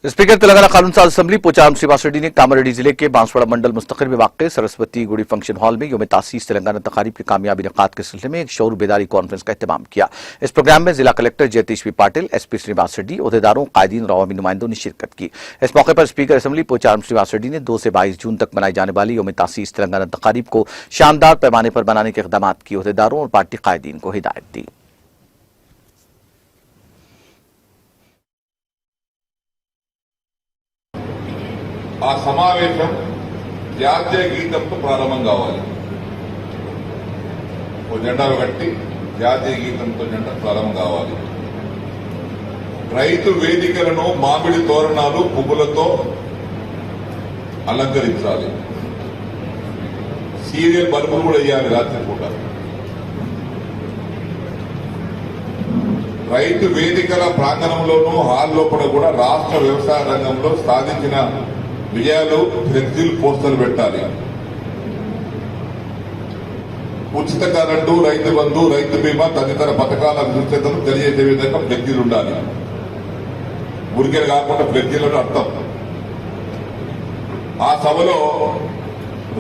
Speaker Telangana कानून साज assembly Pocharam Srinivas Reddy ने कामारेड्डी जिले के बांसवाड़ा मंडल मुस्तकिल में वाक़ सरस्वती गुड़ी फंक्शन हॉल में योम-ए-तासीस तेलंगाना तकारीब की कामयाबी इनेकाद के सिलसिले में एक शऊर बेदारी कॉन्फ्रेंस का एहतमाम किया। इस प्रोग्राम में जिला कलेक्टर जयतीश पाटिल, एसपी श्रीनिवास रेड्डी, ओहदेदारों, कायदीन और अवामी नुमाइंदों ने शिरकत की। इस मौके पर स्पीकर असम्बली पोचाराम श्रीनिवास रेड्डी ने 2 से 22 जून तक मनाई जाने वाली योम-ए-तासीस तेलंगाना तकारीब को शानदार पैमाने पर बनाने के इक़दाम की ओहदेदारों और पार्टी कायदीन को हिदायत दी। ఆ సమావేశం జాతీయ గీతంతో ప్రారంభం కావాలి. ఓ జెండాలు కట్టి జాతీయ గీతంతో జెండా ప్రారంభం కావాలి. రైతు వేదికలను మామిడి తోరణాలు పువ్వులతో అలంకరించాలి. సీరియల్ బల్బులు కూడా వేయాలి రాత్రి పూట. రైతు వేదికల ప్రాంగణంలోనూ హాల్ లోపల కూడా రాష్ట్ర వ్యవసాయ రంగంలో సాధించిన విజయాలు ఫ్లెక్సీలు పోస్టర్లు పెట్టాలి. ఉచిత కరెంటు, రైతు బంధు, రైతు బీమా తదితర పథకాల విస్తృతను తెలియజేసే విధంగా ఫ్లెక్సీలు ఉండాలి. ఊరికేలు కాకుండా ఫ్లెక్సీలను అర్థం. ఆ సభలో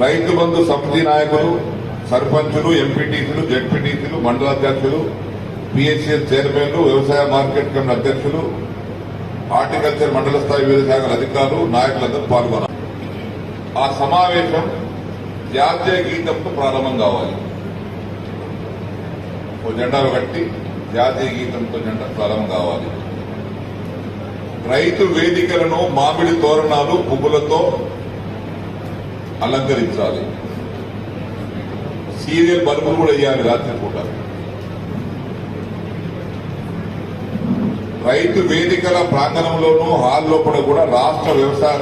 రైతు బంధు సమితి నాయకులు, సర్పంచులు, ఎంపీటీసీలు, జెడ్పీటీసీలు, మండలాధ్యక్షులు, పిఎస్సిఎస్ చైర్మన్లు, వ్యవసాయ మార్కెట్ కమిటీ అధ్యక్షులు, హార్టికల్చర్ మండల స్థాయి వివిధ శాఖల అధికారులు, నాయకులందరూ పాల్గొన్నారు. ఆ సమావేశం జాతీయ గీతంతో ప్రారంభం కావాలి. ఓ జెండాలు కట్టి జాతీయ గీతంతో జెండా ప్రారంభం కావాలి. రైతు వేదికలను మామిడి తోరణాలు పువ్వులతో అలంకరించాలి. సీరియల్ బల్బులు కూడా వేయాలి రాత్రి పూట. రైతు వేదికల ప్రాంగణంలోనూ హాల్ లోపల కూడా రాష్ట్ర వ్యవసాయ